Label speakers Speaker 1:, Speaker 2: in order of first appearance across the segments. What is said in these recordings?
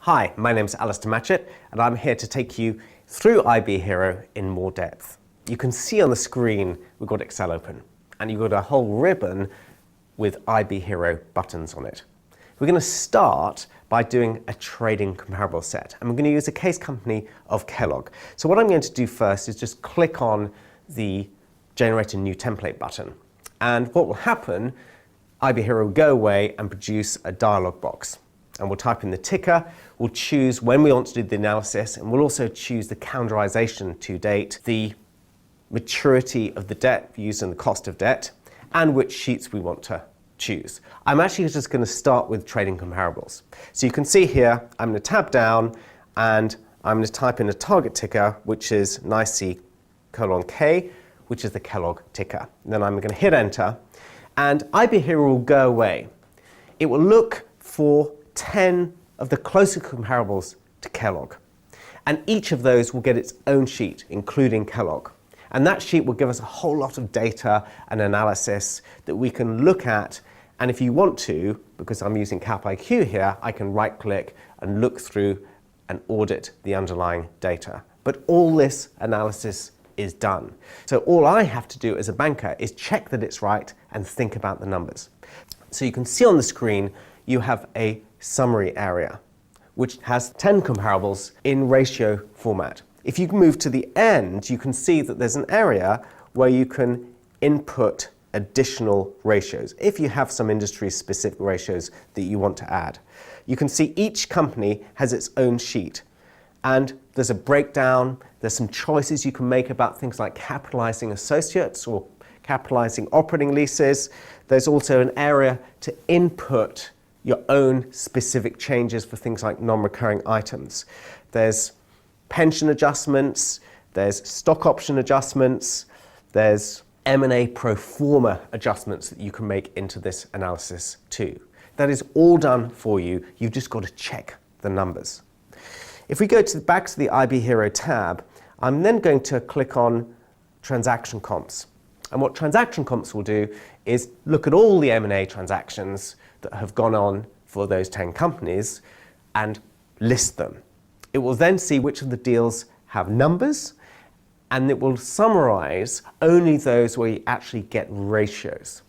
Speaker 1: Hi, my name is Alistair Matchett and I'm here to take you through IB Hero in more depth. You can see on the screen we've got Excel open and you've got a whole ribbon with IB Hero buttons on it. We're going to start by doing a trading comparable set and we're going to use a case company of Kellogg. So what I'm going to do first is just click on the Generate a New Template button, and what will happen, IB Hero will go away and produce a dialog box. And we'll type in the ticker, we'll choose when we want to do the analysis, and we'll also choose the calendarization to date, the maturity of the debt using the cost of debt, and which sheets we want to choose. I'm actually just going to start with trading comparables. So you can see here, I'm going to tab down and I'm going to type in a target ticker, which is NYSE:K, which is the Kellogg ticker. And then I'm going to hit enter, and IB Hero will go away. It will look for 10 of the closest comparables to Kellogg. And each of those will get its own sheet, including Kellogg. And that sheet will give us a whole lot of data and analysis that we can look at. And if you want to, because I'm using CapIQ here, I can right click and look through and audit the underlying data. But all this analysis is done. So all I have to do as a banker is check that it's right and think about the numbers. So you can see on the screen you have a summary area which has 10 comparables in ratio format. If you move to the end, you can see that there's an area where you can input additional ratios if you have some industry specific ratios that you want to add. You can see each company has its own sheet, and there's a breakdown, there's some choices you can make about things like capitalizing associates or capitalizing operating leases. There's also an area to input your own specific changes for things like non-recurring items. There's pension adjustments, there's stock option adjustments, there's M&A pro forma adjustments that you can make into this analysis too. That is all done for you. You've just got to check the numbers. If we go back to the IB Hero tab, I'm then going to click on transaction comps. And what transaction comps will do is look at all the M&A transactions that have gone on for those 10 companies and list them. It will then see which of the deals have numbers, and it will summarize only those where you actually get ratios.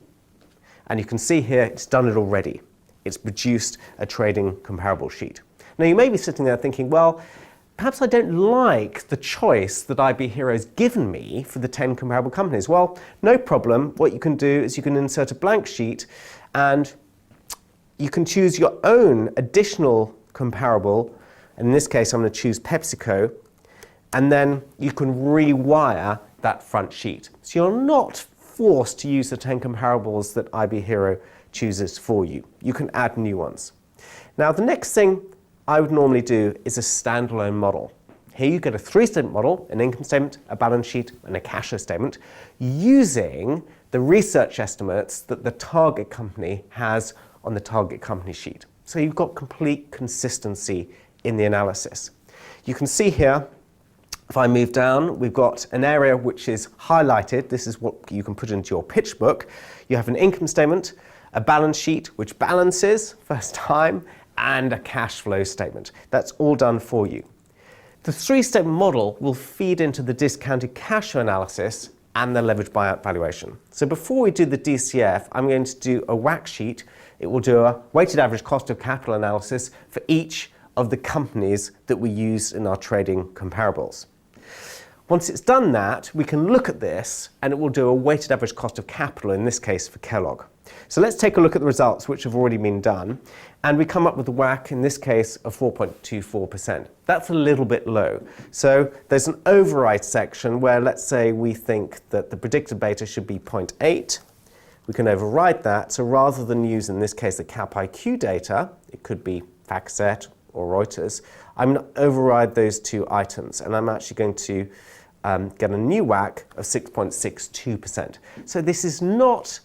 Speaker 1: And you can see here it's done it already. It's produced a trading comparable sheet. Now you may be sitting there thinking, well, perhaps I don't like the choice that IB Hero's given me for the 10 comparable companies. Well, no problem. What you can do is you can insert a blank sheet and you can choose your own additional comparable. In this case, I'm going to choose PepsiCo, and then you can rewire that front sheet. So you're not forced to use the 10 comparables that IB Hero chooses for you. You can add new ones. Now, the next thing I would normally do is a standalone model. Here you get a three-statement model, an income statement, a balance sheet, and a cash flow statement, using the research estimates that the target company has on the target company sheet. So you've got complete consistency in the analysis. You can see here, if I move down, we've got an area which is highlighted. This is what you can put into your pitch book. You have an income statement, a balance sheet which balances first time, and a cash flow statement. That's all done for you. The three-statement model will feed into the discounted cash flow analysis and the leveraged buyout valuation. So before we do the DCF, I'm going to do a WACC sheet. It will do a weighted average cost of capital analysis for each of the companies that we use in our trading comparables. Once it's done that, we can look at this and it will do a weighted average cost of capital, in this case for Kellogg. So let's take a look at the results which have already been done, and we come up with a WACC, in this case, of 4.24%. That's a little bit low. So there's an override section where, let's say we think that the predicted beta should be 0.8. We can override that. So rather than use, in this case, the CapIQ data, it could be FactSet or Reuters, I'm going to override those two items, and I'm actually going to get a new WACC of 6.62%. So this is not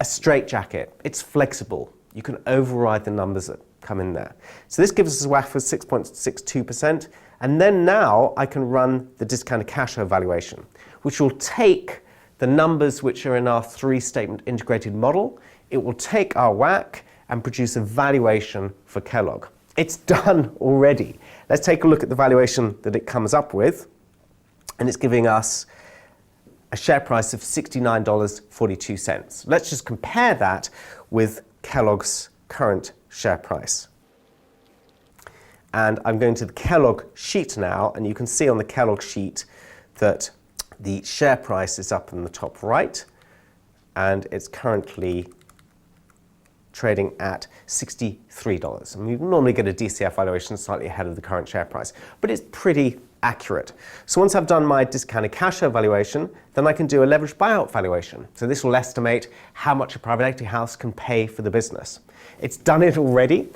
Speaker 1: a straitjacket, it's flexible. You can override the numbers that come in there. So this gives us a WACC of 6.62%, and then now I can run the discounted cash flow valuation, which will take the numbers which are in our three-statement integrated model. It will take our WACC and produce a valuation for Kellogg. It's done already. Let's take a look at the valuation that it comes up with, and it's giving us a share price of $69.42. Let's just compare that with Kellogg's current share price. And I'm going to the Kellogg sheet now, and you can see on the Kellogg sheet that the share price is up in the top right, and it's currently trading at $63. And we normally get a DCF valuation slightly ahead of the current share price, but it's pretty accurate. So once I've done my discounted cash flow valuation, then I can do a leveraged buyout valuation. So this will estimate how much a private equity house can pay for the business. It's done it already.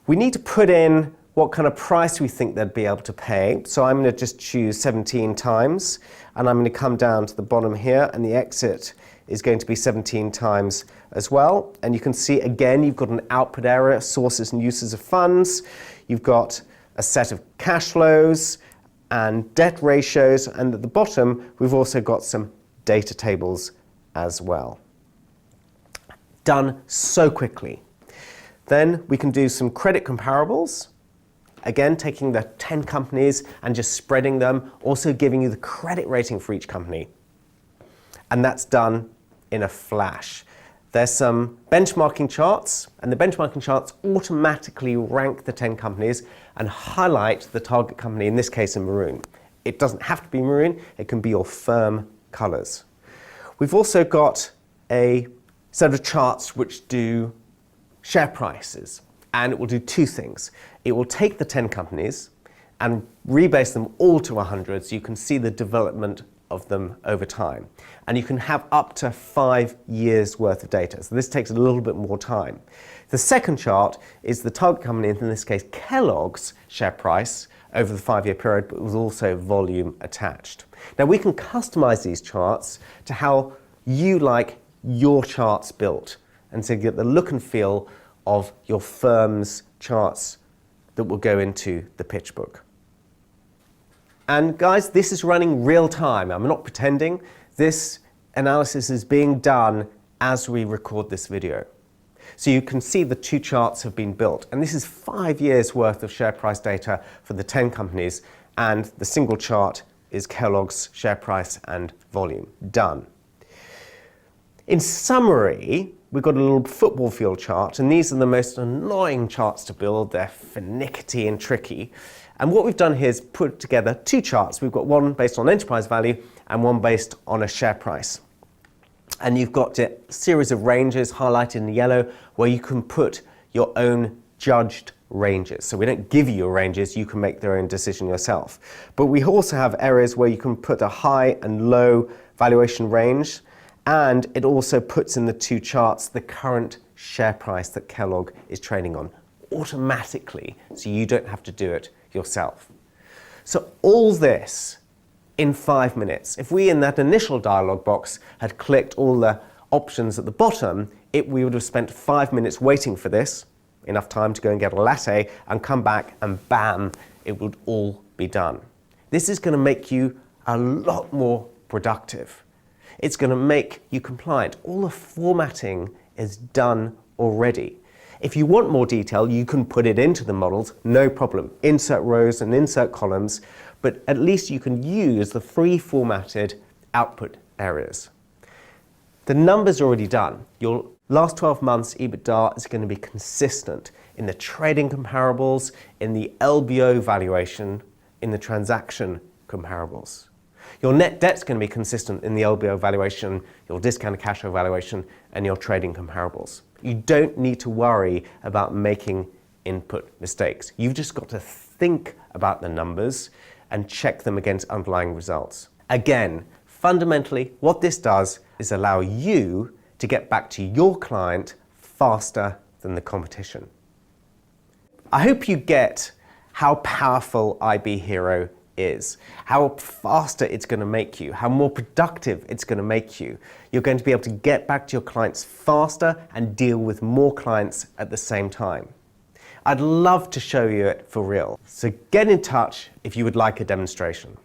Speaker 1: We need to put in what kind of price we think they'd be able to pay. So I'm going to just choose 17 times, and I'm going to come down to the bottom here, and the exit is going to be 17 times as well. And you can see again, you've got an output area, sources and uses of funds. You've got a set of cash flows and debt ratios, and at the bottom, we've also got some data tables as well. Done so quickly. Then we can do some credit comparables. Again, taking the 10 companies and just spreading them, also giving you the credit rating for each company. And that's done in a flash. There's some benchmarking charts, and the benchmarking charts automatically rank the 10 companies and highlight the target company, in this case in maroon. It doesn't have to be maroon, it can be your firm colors. We've also got a set of charts which do share prices, and it will do two things. It will take the 10 companies and rebase them all to 100 so you can see the development of them over time. And you can have up to 5 years worth of data. So this takes a little bit more time. The second chart is the target company, in this case Kellogg's share price over the 5-year period, but with also volume attached. Now we can customize these charts to how you like your charts built, and so you get the look and feel of your firm's charts that will go into the pitch book. And guys, this is running real time. I'm not pretending. This analysis is being done as we record this video. So you can see the two charts have been built. And this is 5 years worth of share price data for the 10 companies. And the single chart is Kellogg's share price and volume. Done. In summary, we've got a little football field chart, and these are the most annoying charts to build. They're finicky and tricky. And what we've done here is put together two charts. We've got one based on enterprise value and one based on a share price. And you've got a series of ranges highlighted in yellow where you can put your own judged ranges. So we don't give you your ranges, you can make their own decision yourself. But we also have areas where you can put a high and low valuation range, and it also puts in the two charts the current share price that Kellogg is trading on automatically, so you don't have to do it yourself. So all this in 5 minutes. If we in that initial dialog box had clicked all the options at the bottom, we would have spent 5 minutes waiting for this, enough time to go and get a latte and come back, and bam, it would all be done. This is going to make you a lot more productive. It's going to make you compliant. All the formatting is done already. If you want more detail, you can put it into the models, no problem. Insert rows and insert columns, but at least you can use the pre-formatted output areas. The numbers are already done. Your last 12 months EBITDA is going to be consistent in the trading comparables, in the LBO valuation, in the transaction comparables. Your net debt's going to be consistent in the LBO valuation, your discounted cash flow valuation, and your trading comparables. You don't need to worry about making input mistakes. You've just got to think about the numbers and check them against underlying results. Again, fundamentally, what this does is allow you to get back to your client faster than the competition. I hope you get how powerful IB Hero is, how faster it's going to make you, how more productive it's going to make you. You're going to be able to get back to your clients faster and deal with more clients at the same time. I'd love to show you it for real, so get in touch if you would like a demonstration.